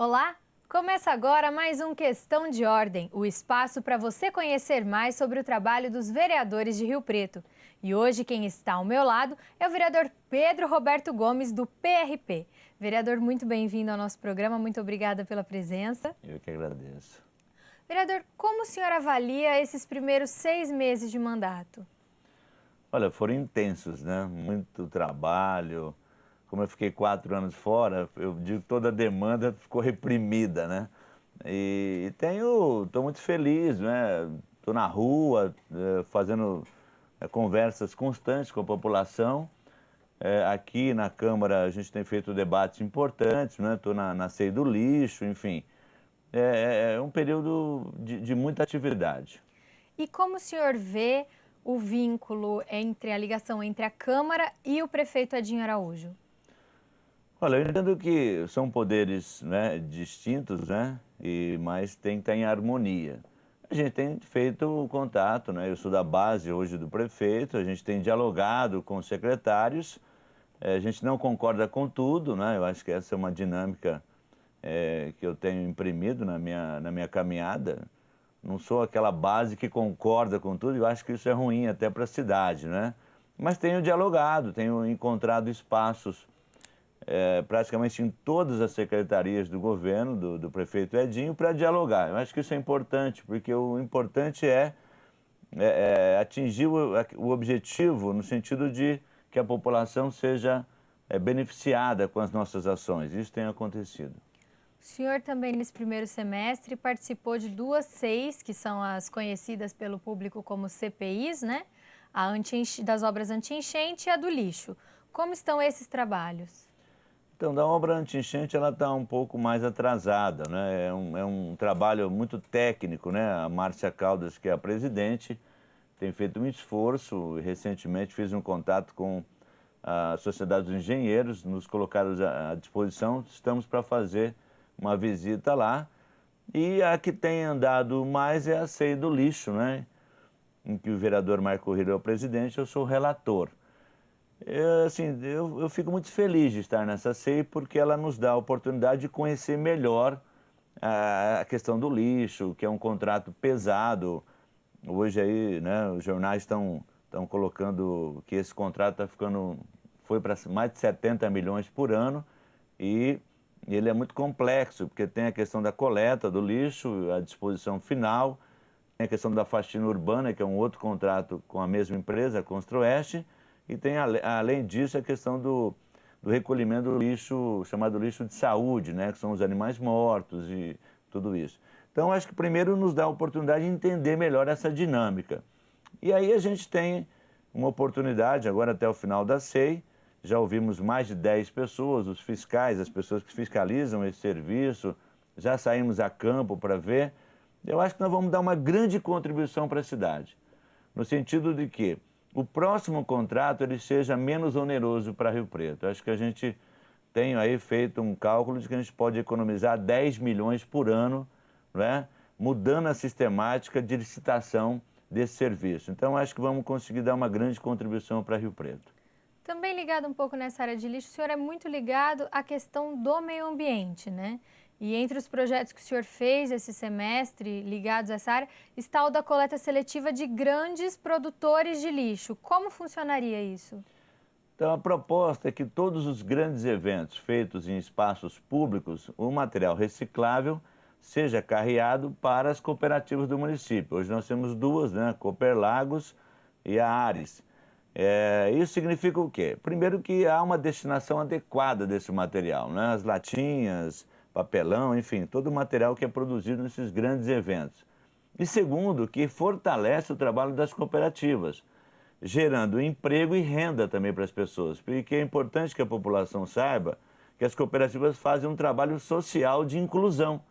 Olá! Começa agora mais um Questão de Ordem, o espaço para você conhecer mais sobre o trabalho dos vereadores de Rio Preto. E hoje quem está ao meu lado é o vereador Pedro Roberto Gomes, do PRP. Vereador, muito bem-vindo ao nosso programa, muito obrigada pela presença. Eu que agradeço. Vereador, como o senhor avalia esses primeiros 6 meses de mandato? Olha, foram intensos, né? Muito trabalho. Como eu fiquei 4 anos fora, eu digo que toda a demanda ficou reprimida, né? E estou muito feliz, né? Estou na rua, fazendo conversas constantes com a população. Aqui na Câmara a gente tem feito debates importantes, né? Estou na CEI do lixo, enfim. É um período de muita atividade. E como o senhor vê o vínculo entre a ligação entre a Câmara e o prefeito Edinho Araújo? Olha, eu entendo que são poderes, né, distintos, né, mas tem que estar em harmonia. A gente tem feito contato, né, eu sou da base hoje do prefeito, a gente tem dialogado com os secretários, a gente não concorda com tudo, né, eu acho que essa é uma dinâmica que eu tenho imprimido na minha caminhada. Não sou aquela base que concorda com tudo, eu acho que isso é ruim até para a cidade, né? Mas tenho dialogado, tenho encontrado espaços praticamente em todas as secretarias do governo, do prefeito Edinho, para dialogar. Eu acho que isso é importante, porque o importante é atingir o objetivo no sentido de que a população seja beneficiada com as nossas ações. Isso tem acontecido. O senhor também, nesse primeiro semestre, participou de 2 CEIs, que são as conhecidas pelo público como CPIs, né? Das obras anti-enchente e a do lixo. Como estão esses trabalhos? Então, da obra anti-enchente, ela está um pouco mais atrasada, né? É um trabalho muito técnico, né? A Márcia Caldas, que é a presidente, tem feito um esforço. Recentemente fiz um contato com a Sociedade dos Engenheiros, nos colocaram à disposição. Estamos para fazer uma visita lá. E a que tem andado mais é a CEI do lixo, né? Em que o vereador Marco Rio é o presidente, eu sou o relator. Eu fico muito feliz de estar nessa CEI porque ela nos dá a oportunidade de conhecer melhor a questão do lixo, que é um contrato pesado. Hoje aí, né, os jornais estão colocando que esse contrato foi para mais de 70 milhões por ano e ele é muito complexo, porque tem a questão da coleta do lixo, a disposição final, tem a questão da faxina urbana, que é um outro contrato com a mesma empresa, a Construeste, e tem, além disso, a questão do recolhimento do lixo, chamado lixo de saúde, né, que são os animais mortos e tudo isso. Então, acho que primeiro nos dá a oportunidade de entender melhor essa dinâmica. E aí a gente tem uma oportunidade, agora até o final da CEI, já ouvimos mais de 10 pessoas, os fiscais, as pessoas que fiscalizam esse serviço, já saímos a campo para ver. Eu acho que nós vamos dar uma grande contribuição para a cidade, no sentido de que o próximo contrato ele seja menos oneroso para Rio Preto. Eu acho que a gente tem aí feito um cálculo de que a gente pode economizar 10 milhões por ano, né, mudando a sistemática de licitação desse serviço. Então, acho que vamos conseguir dar uma grande contribuição para Rio Preto. Também ligado um pouco nessa área de lixo, o senhor é muito ligado à questão do meio ambiente, né? E entre os projetos que o senhor fez esse semestre ligados a essa área, está o da coleta seletiva de grandes produtores de lixo. Como funcionaria isso? Então, a proposta é que todos os grandes eventos feitos em espaços públicos, o material reciclável seja carreado para as cooperativas do município. Hoje nós temos duas, né? Cooperlagos e a Ares. Isso significa o quê? Primeiro que há uma destinação adequada desse material, né? As latinhas, papelão, enfim, todo o material que é produzido nesses grandes eventos. E segundo, que fortalece o trabalho das cooperativas, gerando emprego e renda também para as pessoas, porque é importante que a população saiba que as cooperativas fazem um trabalho social de inclusão.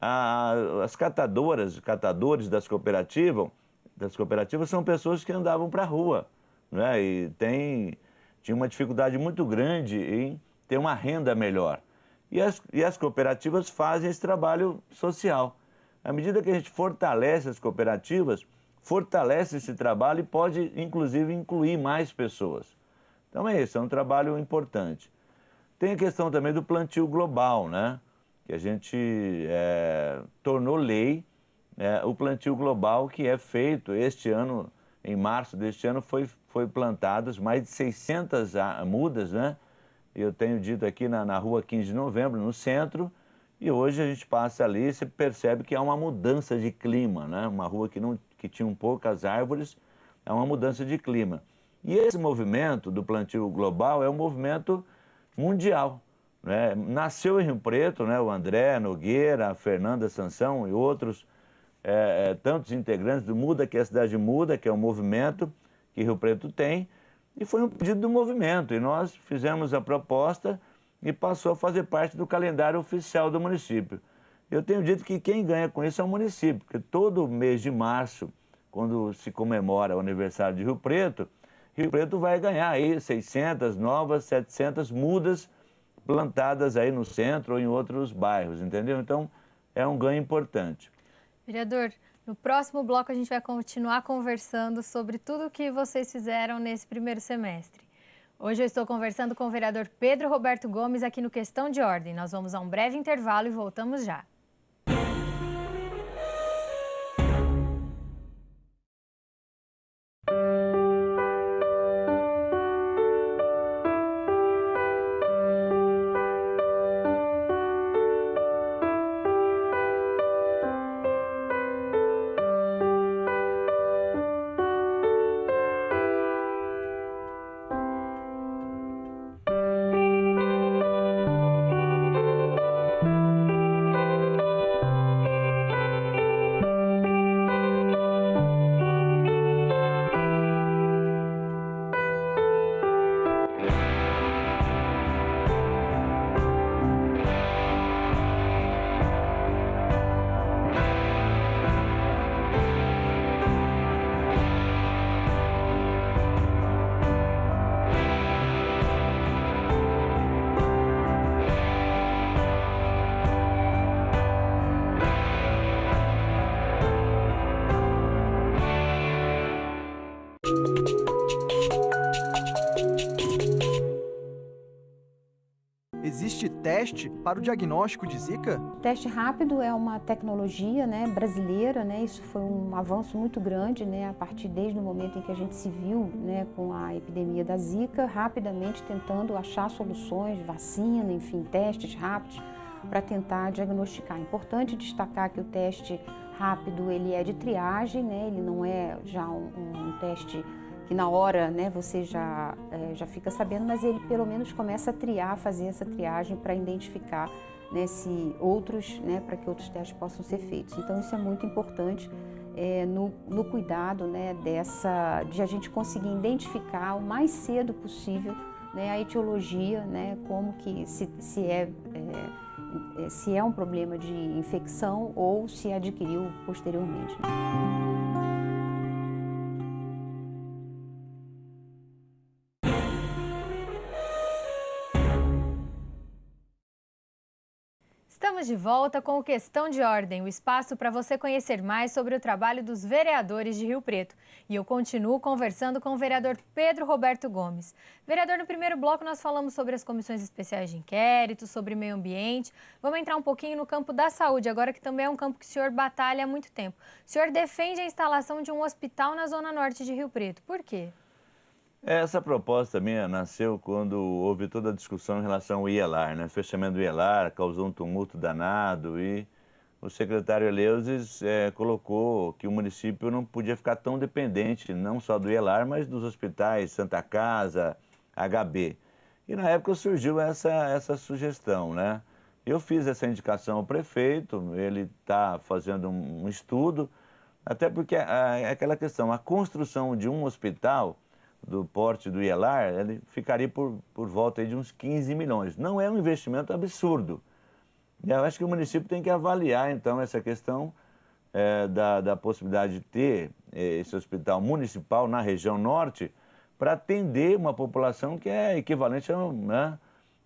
As catadores das cooperativas são pessoas que andavam para a rua, né? Tinha uma dificuldade muito grande em ter uma renda melhor. E as cooperativas fazem esse trabalho social. À medida que a gente fortalece as cooperativas, fortalece esse trabalho e pode, inclusive, incluir mais pessoas. Então é isso, é um trabalho importante. Tem a questão também do plantio global, né? que a gente tornou lei o plantio global que é feito este ano, em março deste ano, foi plantadas mais de 600 mudas, né? Eu tenho dito aqui na rua 15 de novembro, no centro, e hoje a gente passa ali e você percebe que há uma mudança de clima, né? Uma rua que tinha poucas árvores, é uma mudança de clima. E esse movimento do plantio global é um movimento mundial, né? Nasceu em Rio Preto, né? O André Nogueira, a Fernanda Sansão e outros, tantos integrantes do Muda, que é a Cidade Muda, que é um movimento que Rio Preto tem, e foi um pedido do movimento, e nós fizemos a proposta e passou a fazer parte do calendário oficial do município. Eu tenho dito que quem ganha com isso é o município, porque todo mês de março, quando se comemora o aniversário de Rio Preto vai ganhar aí 600 novas, 700 mudas plantadas aí no centro ou em outros bairros, entendeu? Então, é um ganho importante. Vereador, no próximo bloco a gente vai continuar conversando sobre tudo o que vocês fizeram nesse primeiro semestre. Hoje eu estou conversando com o vereador Pedro Roberto Gomes aqui no Questão de Ordem. Nós vamos a um breve intervalo e voltamos já. Existe teste para o diagnóstico de Zika? O teste rápido é uma tecnologia, né, brasileira, né, isso foi um avanço muito grande, né, a partir desde o momento em que a gente se viu, né, com a epidemia da Zika, rapidamente tentando achar soluções, vacina, enfim, testes rápidos para tentar diagnosticar. É importante destacar que o teste rápido ele é de triagem, né, ele não é já um teste que na hora, né, você já fica sabendo, mas ele pelo menos começa a triar, fazer essa triagem para identificar, né, se outros, né, para que outros testes possam ser feitos. Então isso é muito importante no cuidado, né, de a gente conseguir identificar o mais cedo possível, né, a etiologia, né, como que se é um problema de infecção ou se adquiriu posteriormente. Estamos de volta com o Questão de Ordem, o espaço para você conhecer mais sobre o trabalho dos vereadores de Rio Preto. E eu continuo conversando com o vereador Pedro Roberto Gomes. Vereador, no primeiro bloco nós falamos sobre as comissões especiais de inquérito, sobre meio ambiente. Vamos entrar um pouquinho no campo da saúde, agora que também é um campo que o senhor batalha há muito tempo. O senhor defende a instalação de um hospital na zona norte de Rio Preto. Por quê? Essa proposta minha nasceu quando houve toda a discussão em relação ao IELAR, né? O fechamento do IELAR causou um tumulto danado e o secretário Eleusis colocou que o município não podia ficar tão dependente, não só do IELAR, mas dos hospitais Santa Casa, HB. E na época surgiu essa sugestão, né? Eu fiz essa indicação ao prefeito, ele está fazendo um estudo, até porque é aquela questão, a construção de um hospital do porte do IELAR, ele ficaria por volta aí de uns 15 milhões. Não é um investimento absurdo. Eu acho que o município tem que avaliar, então, essa questão da possibilidade de ter esse hospital municipal na região norte para atender uma população que é equivalente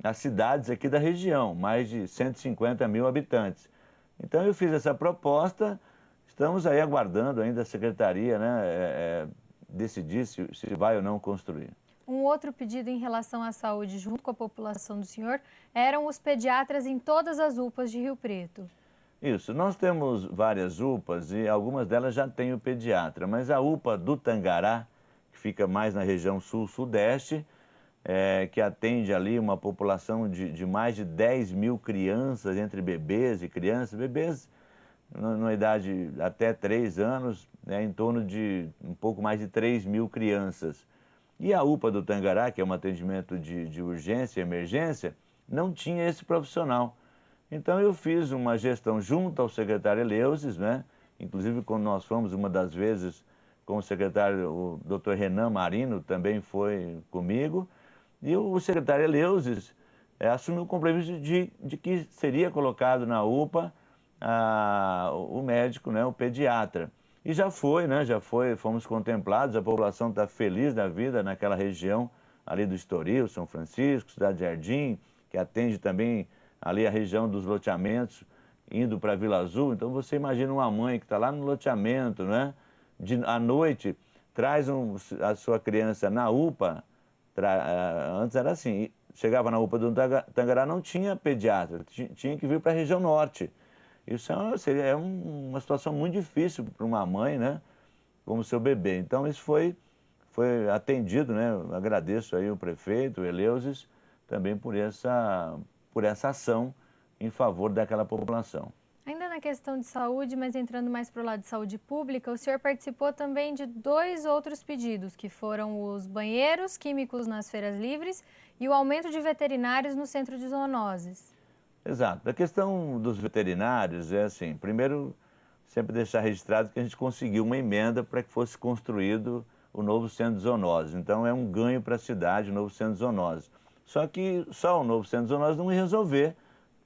às cidades aqui da região, mais de 150 mil habitantes. Então, eu fiz essa proposta, estamos aí aguardando ainda a secretaria, né, decidir se vai ou não construir. Um outro pedido em relação à saúde junto com a população do senhor eram os pediatras em todas as UPAs de Rio Preto. Isso, nós temos várias UPAs e algumas delas já têm o pediatra, mas a UPA do Tangará, que fica mais na região sul-sudeste, que atende ali uma população de mais de 10 mil crianças, entre bebês e crianças, bebês na idade até 3 anos, né, em torno de um pouco mais de 3 mil crianças. E a UPA do Tangará, que é um atendimento de urgência e emergência, não tinha esse profissional. Então eu fiz uma gestão junto ao secretário Eleusis, né? Inclusive quando nós fomos uma das vezes com o secretário, o Dr. Renan Marino também foi comigo, e o secretário Eleusis assumiu o compromisso de que seria colocado na UPA o médico, né, o pediatra. E já foi, né? Fomos contemplados, a população está feliz da vida naquela região ali do Estoril, São Francisco, Cidade Jardim, que atende também ali a região dos loteamentos, indo para Vila Azul. Então você imagina uma mãe que está lá no loteamento, né? À noite, traz a sua criança na UPA, antes era assim, chegava na UPA do Tangará, não tinha pediatra, tinha que vir para a região norte. Isso seria uma situação muito difícil para uma mãe, né? Como seu bebê. Então isso foi atendido, né? Eu agradeço aí o prefeito, o Eleusis, também por essa ação em favor daquela população. Ainda na questão de saúde, mas entrando mais para o lado de saúde pública, o senhor participou também de 2 outros pedidos, que foram os banheiros químicos nas feiras livres e o aumento de veterinários no centro de zoonoses. Exato. A questão dos veterinários é assim, primeiro, sempre deixar registrado que a gente conseguiu uma emenda para que fosse construído o novo centro de zoonoses. Então é um ganho para a cidade o novo centro de zoonoses. Só que só o novo centro de zoonoses não ia resolver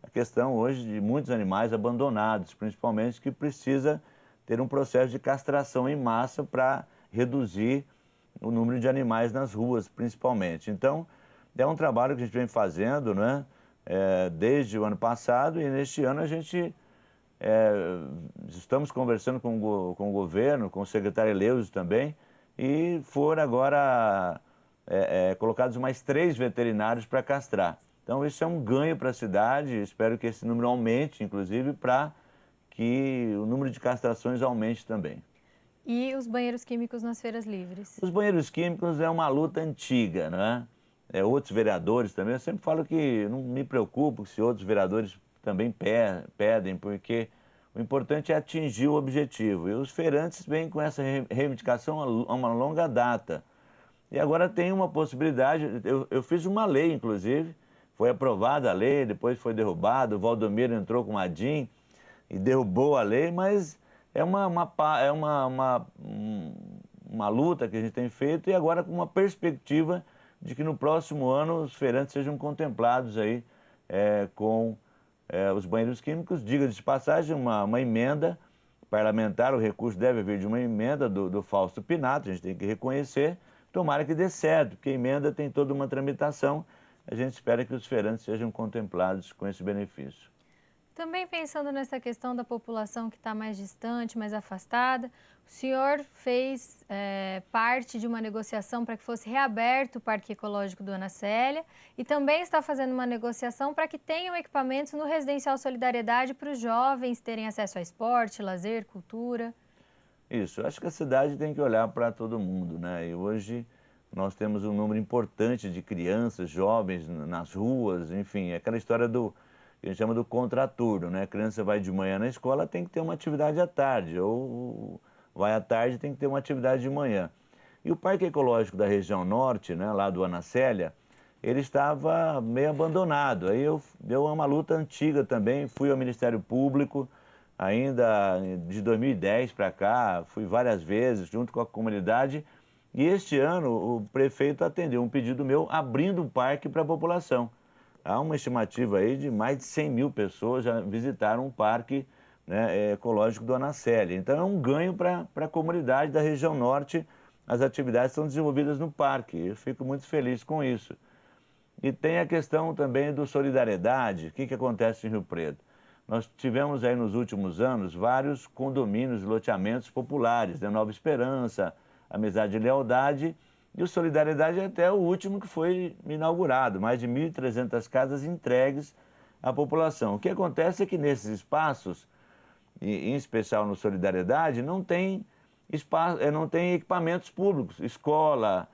a questão hoje de muitos animais abandonados, principalmente, que precisa ter um processo de castração em massa para reduzir o número de animais nas ruas, principalmente. Então, é um trabalho que a gente vem fazendo, né? Desde o ano passado, e neste ano a gente estamos conversando com o governo, com o secretário Eleusis também, e foram agora colocados mais 3 veterinários para castrar. Então isso é um ganho para a cidade, espero que esse número aumente, inclusive, para que o número de castrações aumente também. E os banheiros químicos nas feiras livres? Os banheiros químicos é uma luta antiga, né? Outros vereadores também, eu sempre falo que não me preocupo se outros vereadores também pedem, porque o importante é atingir o objetivo. E os feirantes vêm com essa reivindicação a uma longa data. E agora tem uma possibilidade, eu fiz uma lei, inclusive, foi aprovada a lei, depois foi derrubada, o Valdomiro entrou com a DIN e derrubou a lei, mas é uma luta que a gente tem feito, e agora com uma perspectiva de que no próximo ano os feirantes sejam contemplados aí com os banheiros químicos. Diga de passagem, uma emenda parlamentar, o recurso deve vir de uma emenda do Fausto Pinato, a gente tem que reconhecer, tomara que dê certo, porque a emenda tem toda uma tramitação, a gente espera que os feirantes sejam contemplados com esse benefício. Também pensando nessa questão da população que está mais distante, mais afastada, o senhor fez parte de uma negociação para que fosse reaberto o Parque Ecológico do Ana Célia e também está fazendo uma negociação para que tenham equipamentos no Residencial Solidariedade para os jovens terem acesso a esporte, lazer, cultura. Isso, acho que a cidade tem que olhar para todo mundo, né? E hoje nós temos um número importante de crianças, jovens nas ruas, enfim, aquela história que a gente chama do contraturno, né? A criança vai de manhã na escola, tem que ter uma atividade à tarde, ou vai à tarde, tem que ter uma atividade de manhã. E o Parque Ecológico da região norte, né, lá do Ana Célia, ele estava meio abandonado. Aí deu uma luta antiga também, fui ao Ministério Público, ainda de 2010 para cá, fui várias vezes junto com a comunidade, e este ano o prefeito atendeu um pedido meu abrindo o parque para a população. Há uma estimativa aí de mais de 100 mil pessoas já visitaram o parque, né, ecológico do Ana Célia. Então é um ganho para a comunidade da região norte, as atividades são desenvolvidas no parque, eu fico muito feliz com isso. E tem a questão também do Solidariedade, o que acontece em Rio Preto? Nós tivemos aí nos últimos anos vários condomínios, loteamentos populares, né, Nova Esperança, Amizade e Lealdade, E o Solidariedade é até o último que foi inaugurado, mais de 1.300 casas entregues à população. O que acontece é que nesses espaços, em especial no Solidariedade, não tem espaço, não tem equipamentos públicos, escola,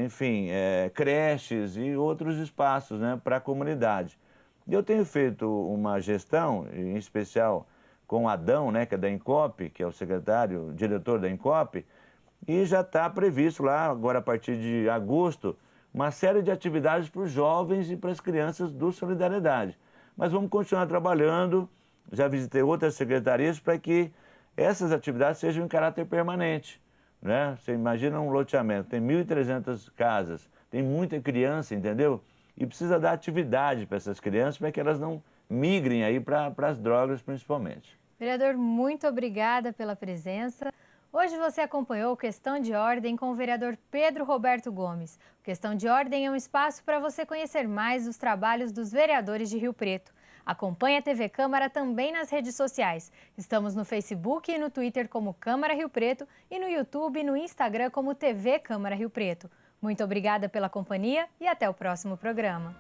enfim, creches e outros espaços, né, para a comunidade. E eu tenho feito uma gestão, em especial com o Adão, né, que é da Incop, que é o secretário, diretor da Incop, e já está previsto lá, agora a partir de agosto, uma série de atividades para os jovens e para as crianças do Solidariedade. Mas vamos continuar trabalhando, já visitei outras secretarias para que essas atividades sejam em caráter permanente, né? Você imagina um loteamento, tem 1.300 casas, tem muita criança, entendeu? E precisa dar atividade para essas crianças para que elas não migrem aí para as drogas principalmente. Vereador, muito obrigada pela presença. Hoje você acompanhou o Questão de Ordem com o vereador Pedro Roberto Gomes. O Questão de Ordem é um espaço para você conhecer mais dos trabalhos dos vereadores de Rio Preto. Acompanhe a TV Câmara também nas redes sociais. Estamos no Facebook e no Twitter como Câmara Rio Preto e no YouTube e no Instagram como TV Câmara Rio Preto. Muito obrigada pela companhia e até o próximo programa.